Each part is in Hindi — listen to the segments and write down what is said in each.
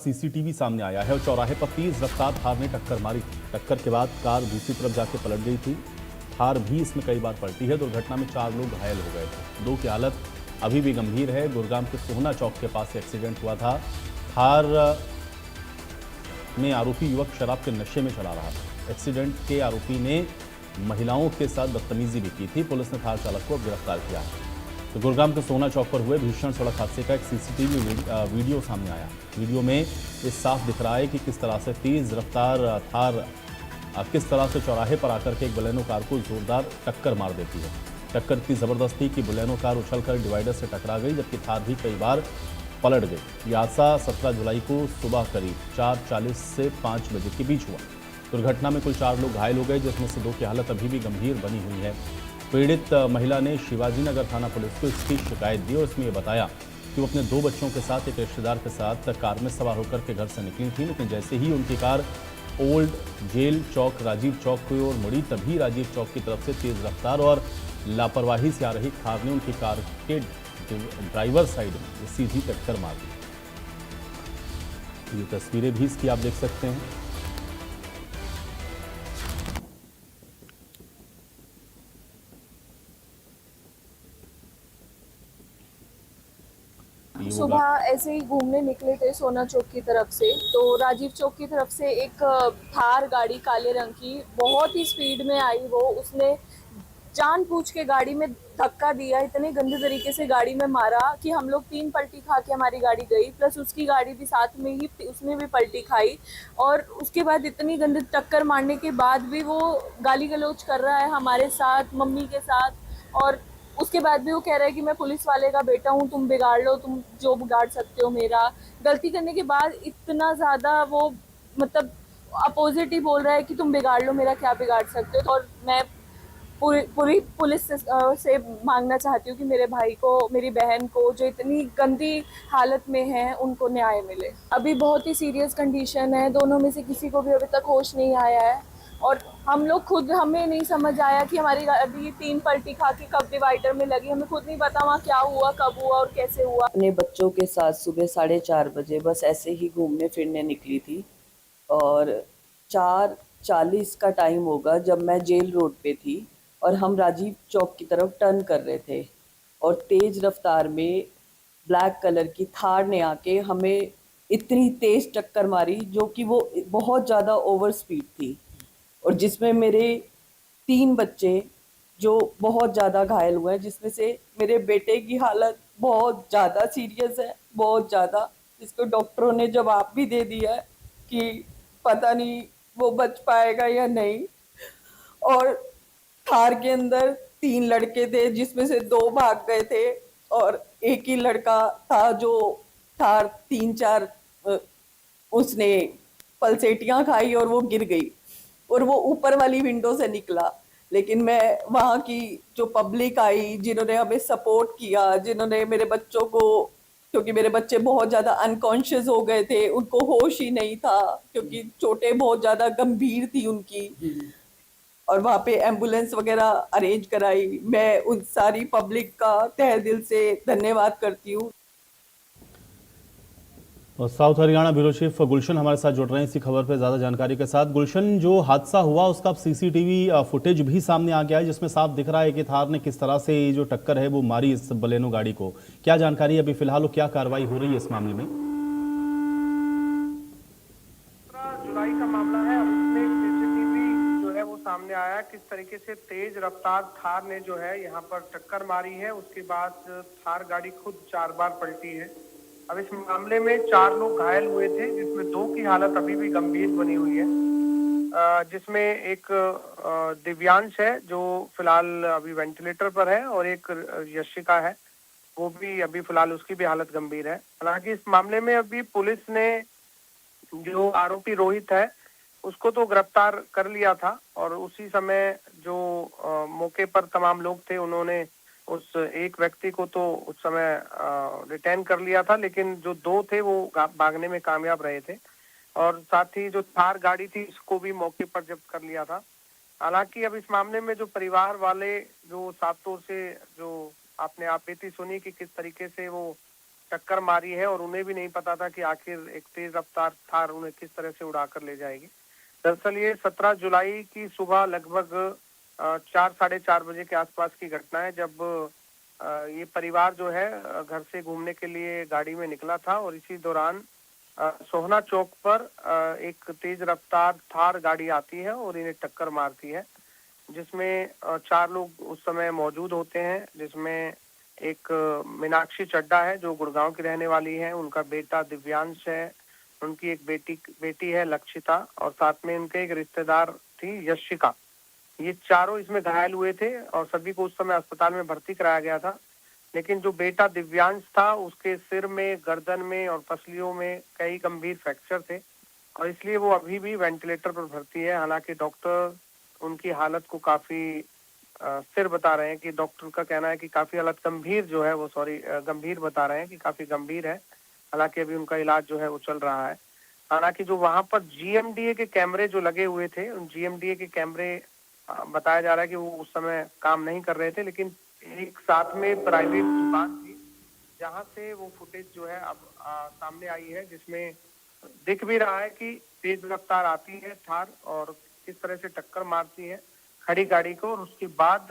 सीसीटीवी सामने आया है और चौराहे पर तेज रफ्तार थार ने टक्कर मारी थी। टक्कर के बाद कार दूसरी तरफ जाके पलट गई थी। थार भी इसमें कई बार पलटी है। दुर्घटना में 4 लोग घायल हो गए थे। 2 की हालत अभी भी गंभीर है। गुरुग्राम के सोहना चौक के पास एक्सीडेंट हुआ था। थार में आरोपी युवक शराब के नशे में चला रहा था। एक्सीडेंट के आरोपी ने महिलाओं के साथ बदतमीजी भी की थी। पुलिस ने थार चालक को गिरफ्तार किया है। तो गुरुग्राम के सोहना चौक पर हुए भीषण सड़क हादसे का एक सीसीटीवी वीडियो सामने आया। वीडियो में ये साफ दिख रहा है कि किस तरह से तेज रफ्तार थार किस तरह से चौराहे पर आकर के एक बलेनो कार को जोरदार टक्कर मार देती है। टक्कर इतनी जबरदस्त थी कि बलेनो कार उछलकर डिवाइडर से टकरा गई, जबकि थार भी कई बार पलट गई। यह हादसा 17 जुलाई को सुबह करीब 4:40 से 5 बजे के बीच हुआ। दुर्घटना में कुल 4 लोग घायल हो गए, जिसमें से 2 की हालत अभी भी गंभीर बनी हुई है। पीड़ित महिला ने शिवाजी नगर थाना पुलिस को इसकी शिकायत दी और इसमें यह बताया कि वो अपने 2 बच्चों के साथ एक रिश्तेदार के साथ कार में सवार होकर के घर से निकली थी, लेकिन जैसे ही उनकी कार ओल्ड जेल चौक राजीव चौक की ओर मुड़ी, तभी राजीव चौक की तरफ से तेज रफ्तार और लापरवाही से आ रही कार ने उनकी कार के ड्राइवर साइड में सीधी टक्कर मार दी। ये तस्वीरें भी इसकी आप देख सकते हैं। सुबह ऐसे ही घूमने निकले थे सोना चौक की तरफ से, तो राजीव चौक की तरफ से एक थार गाड़ी काले रंग की बहुत ही स्पीड में आई। वो उसने जानबूझ के गाड़ी में धक्का दिया, इतने गंदे तरीके से गाड़ी में मारा कि हम लोग 3 पलटी खा के हमारी गाड़ी गई, प्लस उसकी गाड़ी भी साथ में ही उसने भी पलटी खाई। और उसके बाद इतनी गंदी टक्कर मारने के बाद भी वो गाली गलौज कर रहा है हमारे साथ, मम्मी के साथ। और उसके बाद भी वो कह रहा है कि मैं पुलिस वाले का बेटा हूँ, तुम बिगाड़ लो, तुम जो बिगाड़ सकते हो मेरा। गलती करने के बाद इतना ज़्यादा वो मतलब अपोजिट ही बोल रहा है कि तुम बिगाड़ लो मेरा, क्या बिगाड़ सकते हो। और मैं पूरी पुलिस से मांगना चाहती हूँ कि मेरे भाई को, मेरी बहन को, जो इतनी गंदी हालत में है, उनको न्याय मिले। अभी बहुत ही सीरियस कंडीशन है, दोनों में से किसी को भी अभी तक होश नहीं आया है। और हम लोग खुद, हमें नहीं समझ आया कि हमारी गाड़ी 3 पलटी खा के कब डिवाइडर में लगी। हमें खुद नहीं पता वहाँ क्या हुआ, कब हुआ और कैसे हुआ। अपने बच्चों के साथ सुबह 4:30 बजे बस ऐसे ही घूमने फिरने निकली थी और 4:40 का टाइम होगा जब मैं जेल रोड पे थी और हम राजीव चौक की तरफ टर्न कर रहे थे और तेज रफ्तार में ब्लैक कलर की थार ने आके हमें इतनी तेज टक्कर मारी, जो कि वो बहुत ज़्यादा ओवर स्पीड थी और जिसमें मेरे 3 बच्चे जो बहुत ज़्यादा घायल हुए हैं, जिसमें से मेरे बेटे की हालत बहुत ज़्यादा सीरियस है, बहुत ज़्यादा, जिसको डॉक्टरों ने जवाब भी दे दिया है कि पता नहीं वो बच पाएगा या नहीं। और थार के अंदर 3 लड़के थे, जिसमें से 2 भाग गए थे और एक ही लड़का था जो थार 3-4 उसने पलसेटियां खाई और वो गिर गई और वो ऊपर वाली विंडो से निकला। लेकिन मैं वहाँ की जो पब्लिक आई, जिन्होंने हमें सपोर्ट किया, जिन्होंने मेरे बच्चों को, क्योंकि मेरे बच्चे बहुत ज़्यादा अनकॉन्शियस हो गए थे, उनको होश ही नहीं था क्योंकि चोटें बहुत ज़्यादा गंभीर थी उनकी, और वहाँ पे एम्बुलेंस वगैरह अरेंज कराई। मैं उन सारी पब्लिक का तहे दिल से धन्यवाद करती हूँ। और साउथ हरियाणा ब्यूरो चीफ गुलशन हमारे साथ जुड़ रहे हैं इसी खबर पर ज़्यादा जानकारी के साथ। गुलशन, जो हादसा हुआ उसका अब सीसीटीवी फुटेज भी सामने आ गया है, जिसमें साफ दिख रहा है कि थार ने किस तरह से ये जो टक्कर है वो मारी इस बलेनो गाड़ी को। क्या जानकारी अभी फिलहाल क्या कार्रवाई हो रही है इस मामले में? 17 जुलाई का मामला है। उसमें सीसीटीवी जो है वो सामने आया किस तरीके से तेज रफ्तार थार ने जो है यहाँ पर टक्कर मारी है। उसके बाद थार गाड़ी खुद 4 बार पलटी है। अब इस मामले में 4 लोग घायल हुए थे, जिसमें 2 की हालत अभी भी गंभीर बनी हुई है, जिसमें एक दिव्यांश है जो फिलहाल अभी वेंटिलेटर पर है और एक यशिका है, वो भी अभी फिलहाल उसकी भी हालत गंभीर है। हालांकि इस मामले में अभी पुलिस ने जो आरोपी रोहित है उसको तो गिरफ्तार कर लिया था और उसी समय जो मौके पर तमाम लोग थे उन्होंने उस एक व्यक्ति को तो उस समय रिटेन कर लिया था, लेकिन जो 2 थे वो भागने में कामयाब रहे थे और साथ ही जो थार गाड़ी थी उसको भी मौके पर जब्त कर लिया था। हालांकि अब इस मामले में जो परिवार वाले जो सातों से जो आपने आप बीती सुनी कि किस तरीके से वो टक्कर मारी है और उन्हें भी नहीं पता था कि आखिर एक तेज रफ्तार थार उन्हें किस तरह से उड़ाकर ले जाएगी। दरअसल ये 17 जुलाई की सुबह लगभग 4 साढ़े 4 बजे के आसपास की घटना है, जब ये परिवार जो है घर से घूमने के लिए गाड़ी में निकला था और इसी दौरान सोहना चौक पर एक तेज रफ्तार थार गाड़ी आती है और इन्हें टक्कर मारती है, जिसमें 4 लोग उस समय मौजूद होते हैं, जिसमें एक मीनाक्षी चड्डा है जो गुड़गांव की रहने वाली है, उनका बेटा दिव्यांश है, उनकी एक बेटी है लक्षिता और साथ में उनके एक रिश्तेदार थी यशिका। ये चारों इसमें घायल हुए थे और सभी को उस समय अस्पताल में भर्ती कराया गया था। लेकिन जो बेटा दिव्यांश था उसके सिर में, गर्दन में और पसलियों में कई गंभीर फ्रैक्चर थे और इसलिए वो अभी भी वेंटिलेटर पर भर्ती है। हालांकि डॉक्टर उनकी हालत को काफी स्थिर बता रहे हैं, कि डॉक्टर का कहना है कि काफी हालत गंभीर जो है वो गंभीर बता रहे हैं कि काफी गंभीर है। हालांकि अभी उनका इलाज जो है वो चल रहा है। हालांकि जो वहां पर जीएमडीए के कैमरे जो लगे हुए थे, उन जीएमडीए के कैमरे बताया जा रहा है कि वो उस समय काम नहीं कर रहे थे, लेकिन एक साथ में प्राइवेट दुकान थी जहां से वो फुटेज जो है अब सामने आई है, जिसमें दिख भी रहा है कि तेज रफ्तार आती है थार और किस तरह से टक्कर मारती है खड़ी गाड़ी को और उसके बाद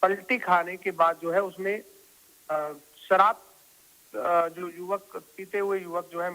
पलटी खाने के बाद जो है उसमें शराब जो युवक पीते हुए युवक जो है